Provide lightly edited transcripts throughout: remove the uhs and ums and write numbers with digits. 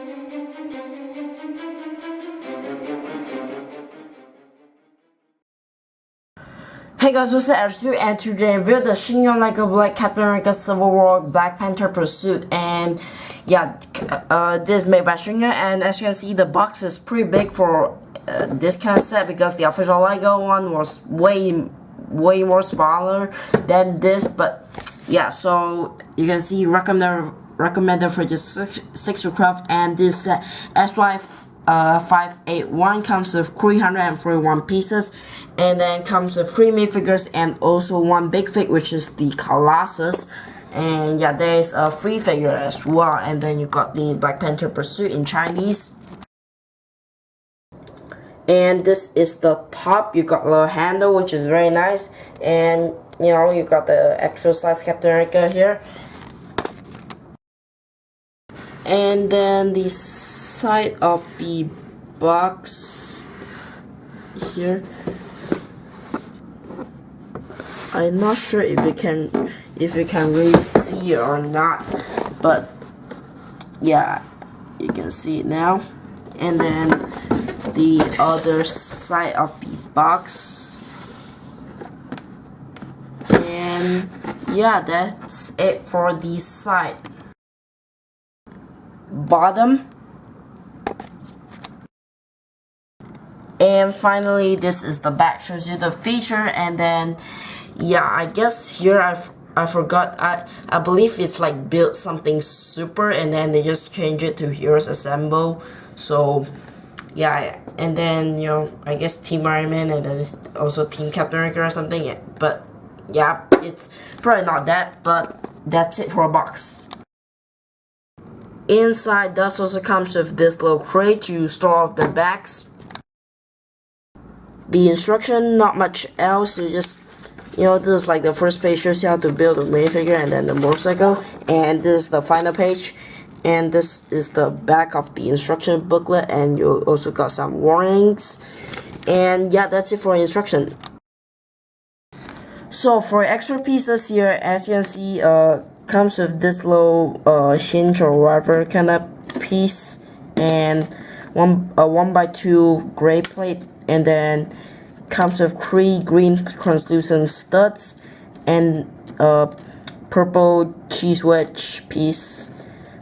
Hey guys, what's up? And today I reviewed the Sheng Yuan like a Black Captain America Civil War Black Panther Pursuit, and yeah, this is made by Sheng Yuan, and as you can see, the box is pretty big for this kind of set because the official Lego one was way more smaller than this. But yeah, so you can see recommended for just 6 to craft, and this set SY 581 comes with 341 pieces, and then comes with 3 minifigures and also 1 big fig, which is the Colossus. And yeah, there is a free figure as well, and then you got the Black Panther Pursuit in Chinese. And this is the top. You got a little handle, which is very nice, and you know, you got the extra size Captain America here. And then the side of the box here, I'm not sure if you can really see it or not, but yeah, you can see it now. And then the other side of the box, and yeah, that's it for the side. Bottom, and finally this is the back, shows you the feature. And then yeah, I guess here I forgot, I believe it's like build something super, and then they just change it to here's assemble. So yeah, and then you know, I guess Team Iron Man and then also Team Captain America or something. But yeah, it's probably not that, but that's it for a box. Inside this also comes with this little crate to store off the bags. The instruction, not much else. You just, you know, this is like the first page, shows you how to build a minifigure and then the motorcycle, and this is the final page, and this is the back of the instruction booklet, and you also got some warnings. And yeah, that's it for instruction. So for extra pieces here, as you can see, comes with this little hinge or whatever kind of piece, and a 1x2 gray plate, and then comes with 3 green translucent studs and a purple cheese wedge piece,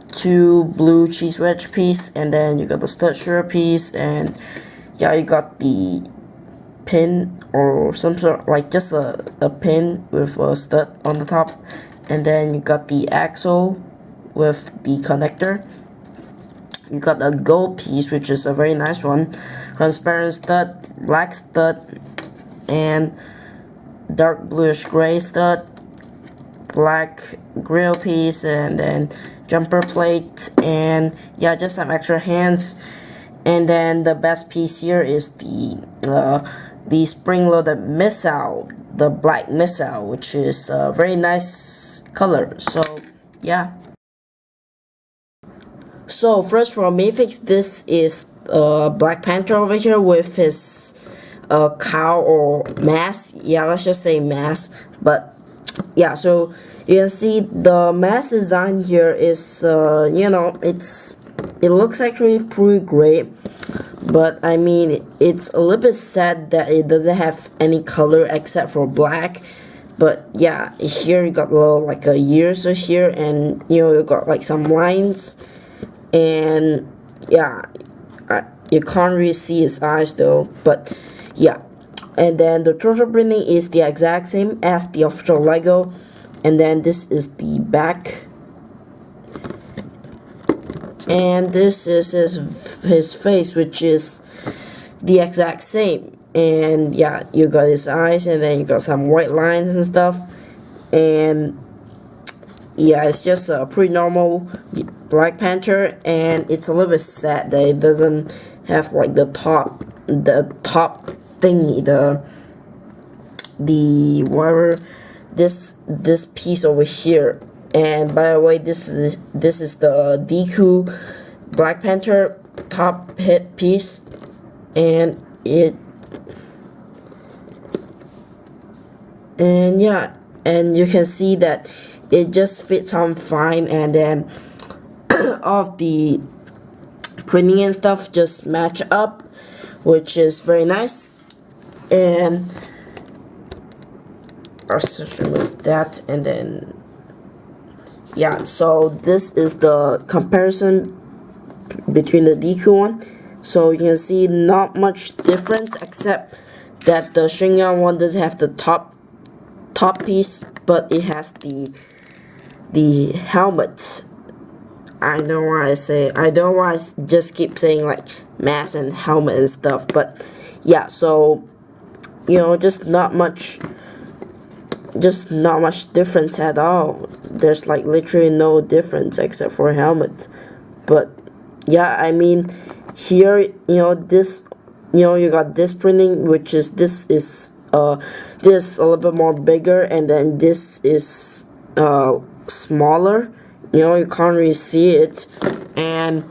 2 blue cheese wedge piece, and then you got the stud shooter piece, and yeah, you got the pin or some sort, like just a pin with a stud on the top, and then you got the axle with the connector. You got a gold piece, which is a very nice one, transparent stud, black stud, and dark bluish gray stud, black grill piece, and then jumper plate, and yeah, just some extra hands. And then the best piece here is the spring-loaded missile, the black missile, which is a very nice color. So yeah. So first for minifigs, this is Black Panther over here with his cowl or mask. Yeah, let's just say mask. But yeah, so you can see the mask design here is you know, it looks actually pretty great. But I mean, it's a little bit sad that it doesn't have any color except for black. But yeah, here you got a little like a ears here, and you know, you got like some lines, and yeah, you can't really see his eyes though. But yeah, and then the torso printing is the exact same as the official Lego, and then this is the back. And this is his face, which is the exact same. And yeah, you got his eyes, and then you got some white lines and stuff. And yeah, it's just a pretty normal Black Panther, and it's a little bit sad that it doesn't have like the top thingy, the whatever, this piece over here. And by the way, this is the Deku Black Panther top hit piece, and yeah, and you can see that it just fits on fine. And then of the printing and stuff just match up, which is very nice. And let's just remove that, and then yeah, so this is the comparison between the DQ one. So you can see not much difference, except that the Sheng Yuan one doesn't have the top piece, but it has the helmet. I don't know why I just keep saying like mask and helmet and stuff, but yeah, so you know, just not much difference at all. There's like literally no difference except for a helmet. But yeah, I mean, here, you know, this, you know, you got this printing, which is this a little bit more bigger, and then this is smaller. You know, you can't really see it. And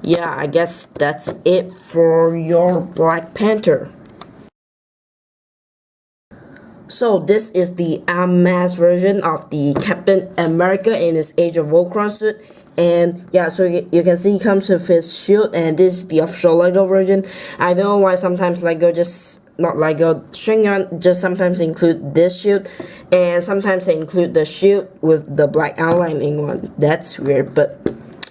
yeah, I guess that's it for your Black Panther. So this is the unmasked version of the Captain America in his Age of Ultron suit. And yeah, so you can see he comes with his shield, and this is the official Lego version. I don't know why sometimes Sheng Yuan just sometimes include this shield, and sometimes they include the shield with the black outlining one. That's weird, but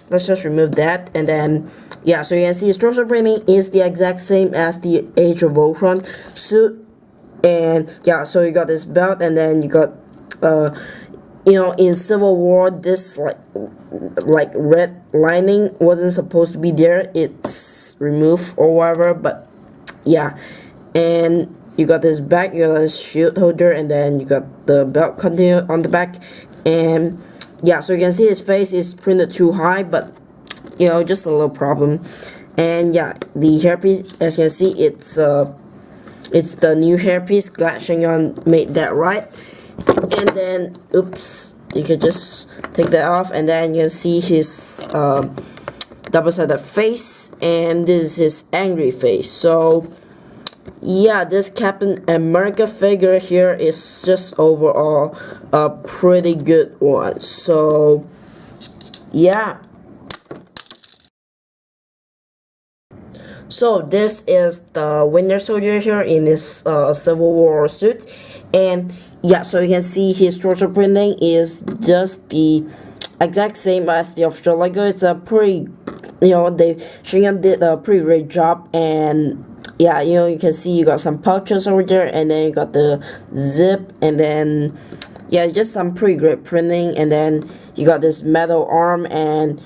let's just remove that. And then yeah, so you can see his torso printing is the exact same as the Age of Ultron suit. And yeah, so you got this belt, and then you got you know, in Civil War, this like red lining wasn't supposed to be there. It's removed or whatever, but yeah. And you got this back, you got this shield holder, and then you got the belt continue on the back. And yeah, so you can see his face is printed too high, but you know, just a little problem. And yeah, the hairpiece, as you can see, it's the new hairpiece. Glad Sheng Yuan made that right. And then, oops, you can just take that off, and then you can see his double-sided face, and this is his angry face. So yeah, this Captain America figure here is just overall a pretty good one. So yeah. So this is the Winter Soldier here in his Civil War suit. And yeah, so you can see his torso printing is just the exact same as the official Lego. It's a pretty, you know, Sheng Yuan did a pretty great job. And yeah, you know, you can see you got some pouches over there, and then you got the zip, and then yeah, just some pretty great printing. And then you got this metal arm, and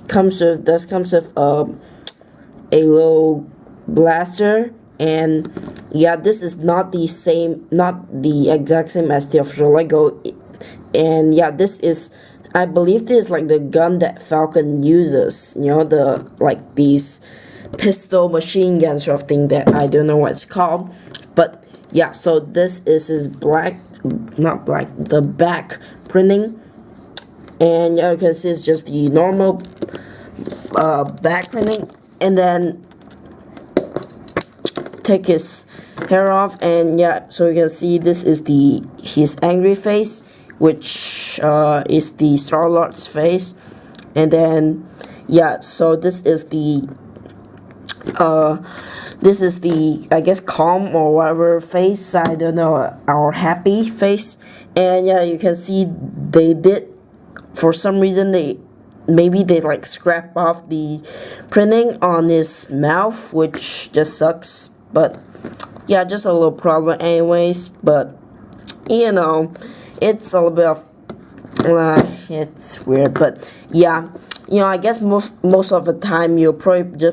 comes with a little blaster. And yeah, this is not the exact same as the official Lego. And yeah, this is, I believe this is like the gun that Falcon uses, you know, the like these pistol machine gun sort of thing that I don't know what it's called. But yeah, so this is his the back printing. And yeah, you can see it's just the normal back printing. And then take his hair off, and yeah, so you can see this is his angry face, which is the Star-Lord's face. And then yeah, so this is the I guess calm or whatever face, I don't know, our happy face. And yeah, you can see they did, for some reason, maybe they like scrap off the printing on his mouth, which just sucks. But yeah, just a little problem anyways. But you know, it's a little bit of it's weird. But yeah, you know, I guess most of the time you'll probably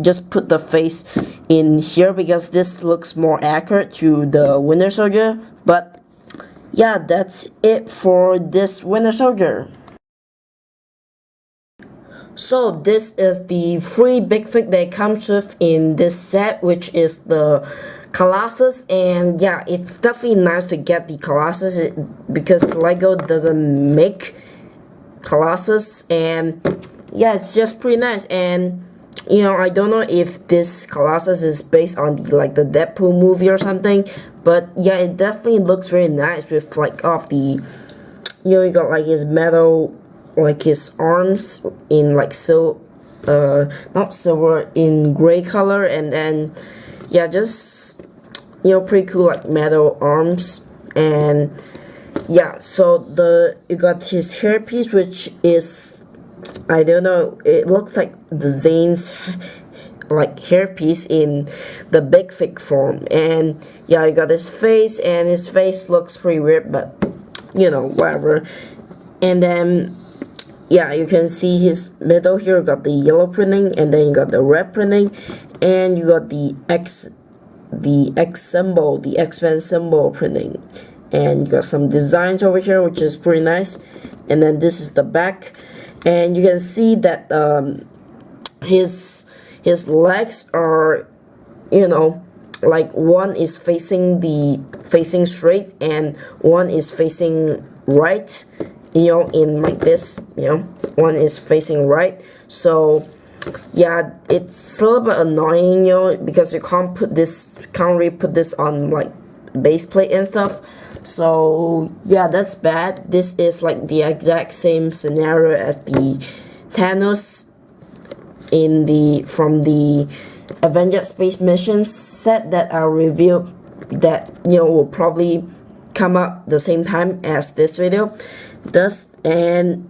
just put the face in here, because this looks more accurate to the Winter Soldier. But yeah, that's it for this Winter Soldier. So this is the free big fig that comes with in this set, which is the Colossus. And yeah, it's definitely nice to get the Colossus because Lego doesn't make Colossus. And yeah, it's just pretty nice. And you know, I don't know if this Colossus is based on the Deadpool movie or something, but yeah, it definitely looks very nice with like you know, you got like his metal, like his arms in like not silver, in gray color, and then yeah, just pretty cool, like metal arms. And yeah, so you got his hairpiece, which is, I don't know, it looks like the Zane's like hairpiece in the big fig form. And yeah, you got his face, and his face looks pretty weird, but whatever. And then yeah, you can see his middle here got the yellow printing, and then you got the red printing, and you got the X symbol, the X-Men symbol printing. And you got some designs over here, which is pretty nice. And then this is the back, and you can see that his legs are, like one is facing straight, and one is facing right, in like this, one is facing right. So yeah, it's a little bit annoying, because you can't really put this on like base plate and stuff. So yeah, that's bad. This is like the exact same scenario as the Thanos from the Avengers Space Missions set that I'll review, that will probably come up the same time as this video does. And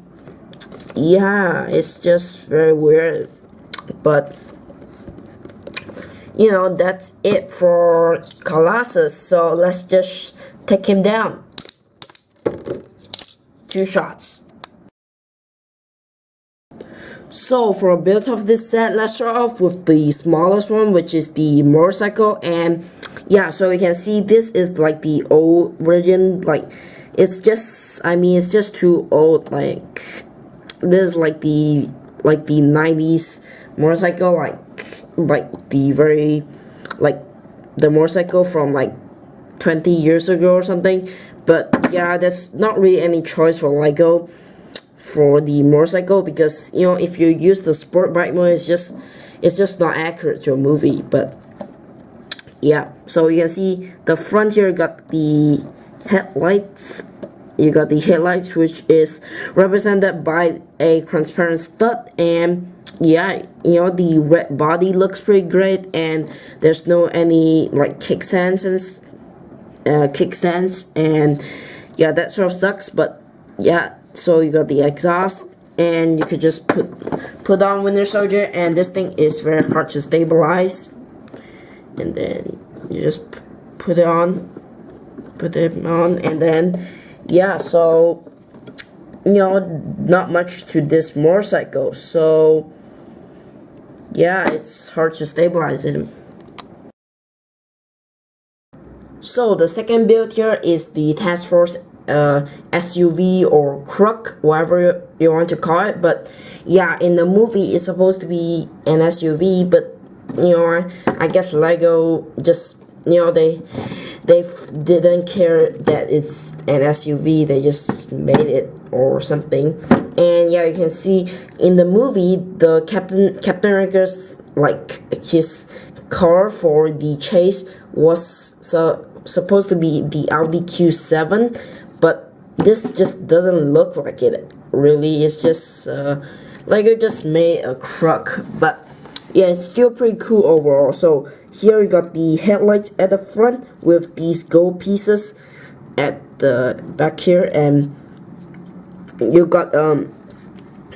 yeah, it's just very weird, but that's it for Colossus. So let's just take him down. 2 shots. So for a build of this set, let's start off with the smallest one, which is the motorcycle. And yeah, so you can see this is like the old version. Like it's just too old. Like this is like the 90s motorcycle, like the very, like the motorcycle from like 20 years ago or something. But yeah, there's not really any choice for Lego for the motorcycle, because if you use the sport bike mode, it's just not accurate to a movie. But yeah, so you can see the front here got the headlights. You got the headlights, which is represented by a transparent stud. And yeah, the red body looks pretty great, and there's no any like kickstands, and yeah, that sort of sucks. But yeah, so you got the exhaust, and you could just put on Winter Soldier, and this thing is very hard to stabilize. And then you just put it on, and then yeah, so not much to this motorcycle. So yeah, it's hard to stabilize it. So the second build here is the Task Force SUV or truck, whatever you want to call it. But yeah, in the movie it's supposed to be an SUV, but I guess Lego just they didn't care that it's an SUV. They just made it or something. And yeah, you can see in the movie the Captain America's, like, his car for the chase was supposed to be the Audi Q7, but this just doesn't look like it really. It's just Lego just made a truck. But yeah, it's still pretty cool overall. So here you got the headlights at the front with these gold pieces at the back here, and you got a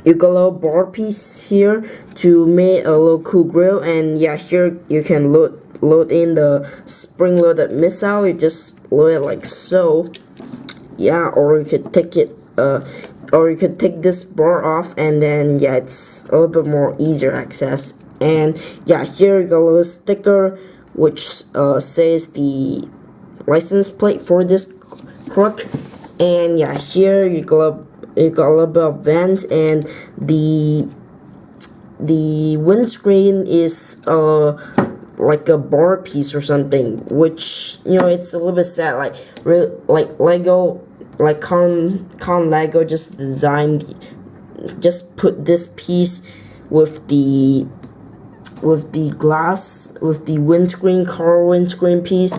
little bar piece here to make a little cool grill. And yeah, here you can load in the spring-loaded missile. You just load it like so. Yeah, or you could take it or you could take this bar off, and then yeah, it's a little bit more easier access. And yeah, here you got a little sticker which says the license plate for this truck. And yeah, here you got a little bit of vents, and the windscreen is like a bar piece or something, which it's a little bit sad. Like Lego, like con Lego just put this piece with the glass, with the car windscreen piece.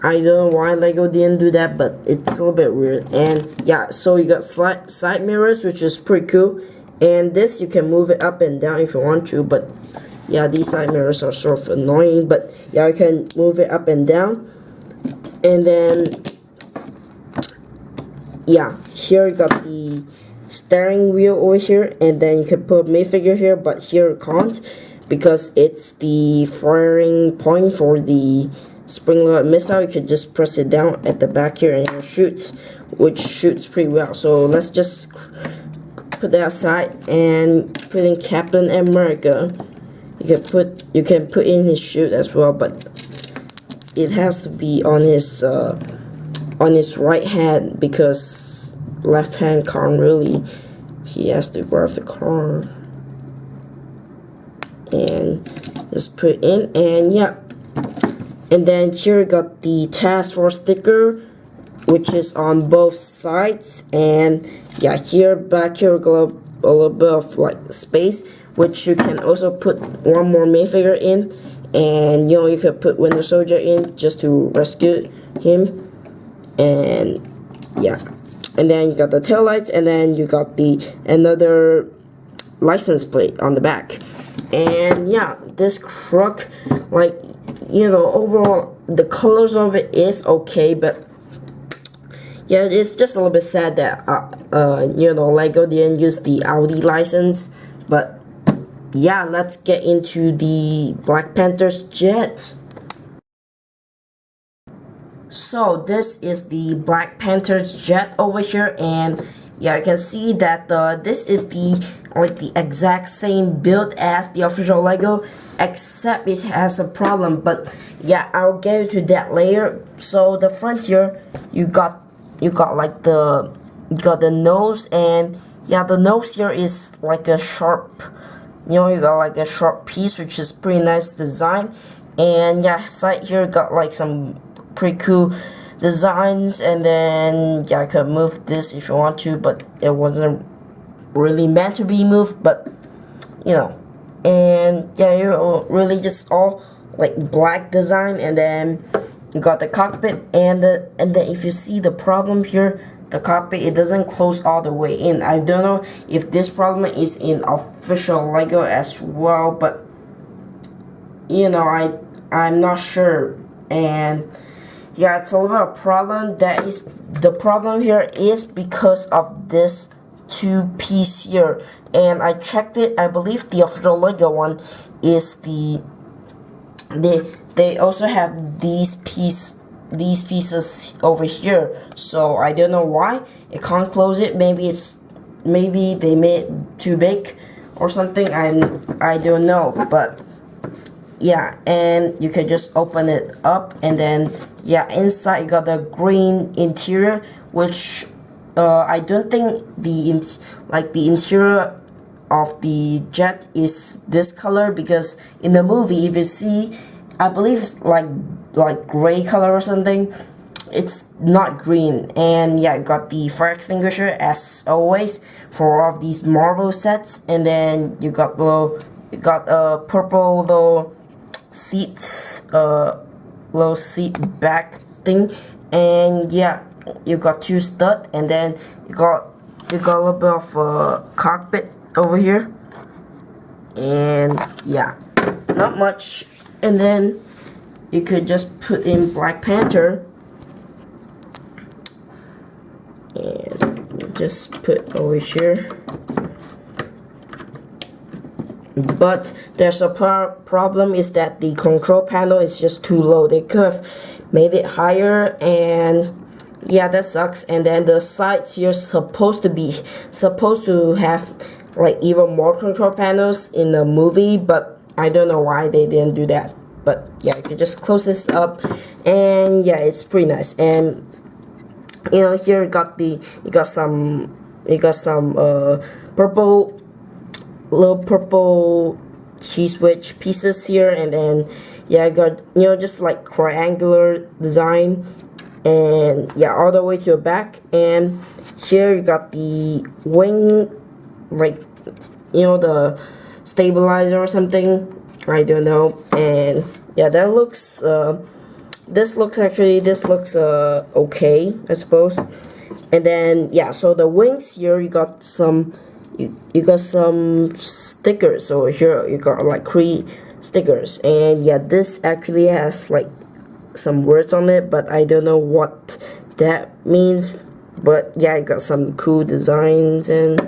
I don't know why Lego didn't do that, but it's a little bit weird. And yeah, so you got side mirrors, which is pretty cool. And this you can move it up and down if you want to, but yeah, these side mirrors are sort of annoying, but yeah, you can move it up and down. And then yeah, here you got the steering wheel over here, and then you can put minifigure here, but here you can't because it's the firing point for the spring-loaded missile. You can just press it down at the back here and it shoots, which shoots pretty well. So let's just put that aside and put in Captain America. You can put in his shoot as well, but it has to be on his right hand because left hand can't really. He has to grab the car and just put in, and yeah. And then here you got the task force sticker, which is on both sides, and yeah, here back here we got a little bit of like space, which you can also put one more minifigure in, and you could put Winter Soldier in just to rescue him. And yeah, and then you got the tail lights, and then you got the another license plate on the back. And yeah, this truck, like, overall the colors of it is okay, but yeah, it's just a little bit sad that Lego didn't use the Audi license. But yeah, let's get into the Black Panther's jet. So this is the Black Panther's jet over here, and yeah, you can see that this is the exact same build as the official Lego, except it has a problem. But yeah, I'll get into that later. So the front here, you got like the nose, and yeah, the nose here is like a sharp, you got like a sharp piece, which is pretty nice design. And yeah, side here got like some pretty cool designs. And then yeah, I could move this if you want to, but it wasn't really meant to be moved, but and yeah, you're really just all like black design. And then you got the cockpit, and then if you see the problem here, the cockpit, it doesn't close all the way in. I don't know if this problem is in official Lego as well, but I'm not sure. And yeah, it's a little bit of a problem. The problem here is because of this two-piece here, and I checked it. I believe the official Lego one is they also have these pieces over here, so I don't know why it can't close it. Maybe they made it too big or something. I don't know, but yeah, and you can just open it up, and then yeah, inside you got the green interior, which I don't think the interior of the jet is this color, because in the movie, if you see, I believe it's like gray color or something. It's not green. And yeah, I got the fire extinguisher as always for all of these Marvel sets. And then you got a purple little seat back thing. And yeah, you got two stud, and then you got a little bit of a cockpit over here. And yeah, not much. And then you could just put in Black Panther, and just put over here. But there's a problem, is that the control panel is just too low. They could have made it higher, and yeah, that sucks. And then the sides here supposed to have like even more control panels in the movie, but I don't know why they didn't do that. But yeah, you can just close this up, and yeah, it's pretty nice. And here you got some purple cheese wedge pieces here. And then yeah, I got just like triangular design, and yeah, all the way to the back. And here you got the wing, like the stabilizer or something, I don't know. And yeah, that looks this looks okay, I suppose. And then yeah, so the wings here, you got some you got some stickers. So here you got like 3 stickers, and yeah, this actually has like some words on it, but I don't know what that means. But yeah, I got some cool designs and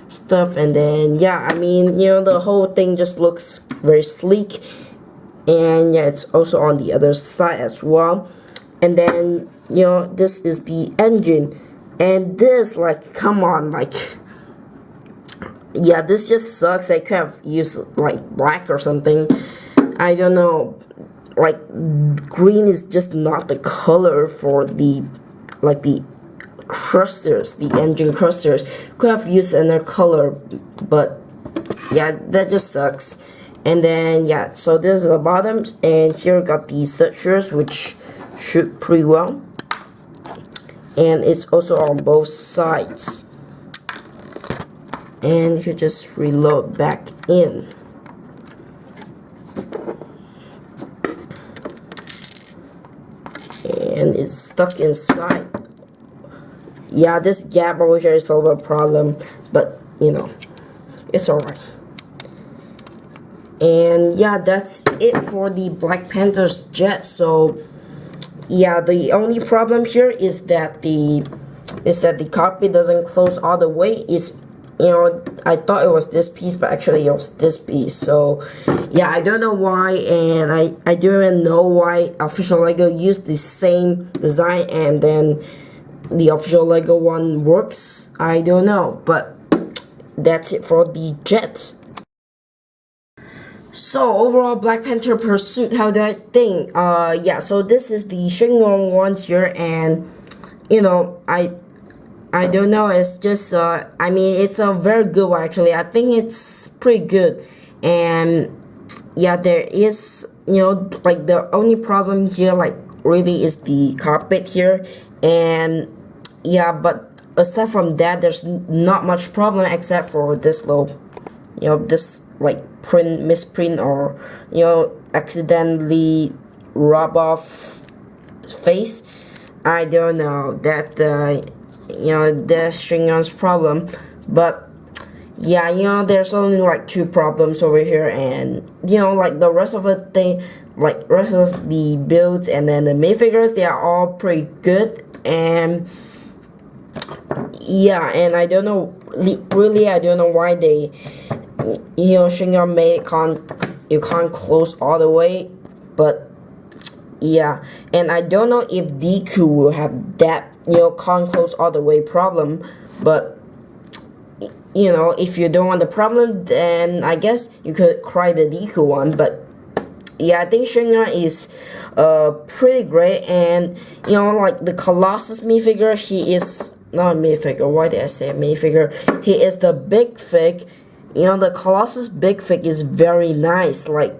stuff, and then yeah, I mean, you know, the whole thing just looks very sleek. And yeah, it's also on the other side as well. And then, you know, this is the engine, and this, like, come on, like, yeah, this just sucks. They could have used like black or something, I don't know. Like, green is just not the color for the, like, the clusters, the engine clusters. Could have used another color, but yeah, that just sucks. And then yeah, so this is the bottoms, and here got the structures, which shoot pretty well, and it's also on both sides. And you just reload back in. And it's stuck inside. Yeah, this gap over here is a little problem, but you know, it's alright. And yeah, that's it for the Black Panther's jet. So yeah, the only problem here is that the cockpit doesn't close all the way. It's, you know, I thought it was this piece, but actually it was this piece. So yeah, I don't know why, and I don't even know why official Lego used the same design and then the official Lego one works. I don't know, but that's it for the jet. So overall, Black Panther Pursuit, how do I think? Yeah, so this is the Sheng Yuan one here, and you know, I don't know, it's just I mean, it's a very good one actually. I think it's pretty good, and yeah, there is, you know, like the only problem here, like, really is the carpet here, and yeah, but aside from that, there's not much problem except for this little, you know, this like misprint, or you know, accidentally rub off face. I don't know, that you know, that's Sheng Yuan's problem. But yeah, you know, there's only like 2 problems over here, and you know, like the rest of the thing, like rest of the builds and then the minifigures, they are all pretty good. And yeah, and I don't know, really I don't know why they, you know, Sheng Yuan made it you can't close all the way. But yeah, and I don't know if Deku will have that, you know, can't close all the way problem. But you know, if you don't want the problem, then I guess you could try the Deku one. But yeah, I think Sheng Yuan is pretty great. And you know, like the Colossus minifigure, he is not a minifigure, why did I say a minifigure? He is the big fig. You know, the Colossus big fig is very nice. Like,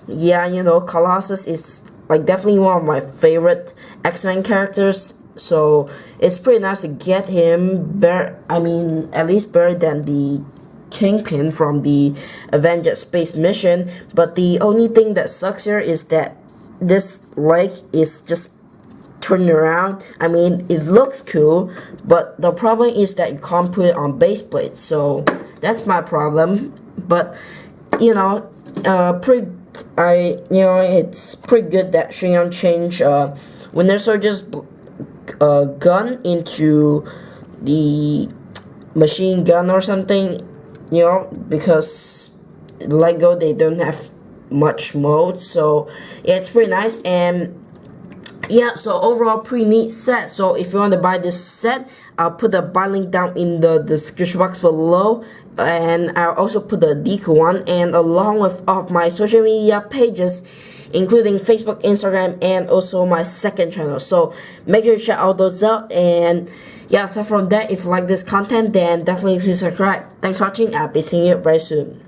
yeah, you know, Colossus is like definitely one of my favorite X-Men characters. So it's pretty nice to get him better. I mean, at least better than the Kingpin from the Avengers Space Mission. But the only thing that sucks here is that this leg is just turning around. I mean, it looks cool, but the problem is that you can't put it on base plate. So that's my problem. But you know, you know, it's pretty good that Sheng Yuan changed Winter Soldier's gun into the machine gun or something, you know, because Lego, they don't have much mode. So yeah, it's pretty nice. And yeah, so overall pretty neat set. So if you want to buy this set, I'll put the buy link down in the description box below, and I'll also put the Deku one, and along with all of my social media pages, including Facebook, Instagram, and also my second channel. So make sure you check all those out. And yeah, aside from that, if you like this content, then definitely please subscribe. Thanks for watching. I'll be seeing you very soon.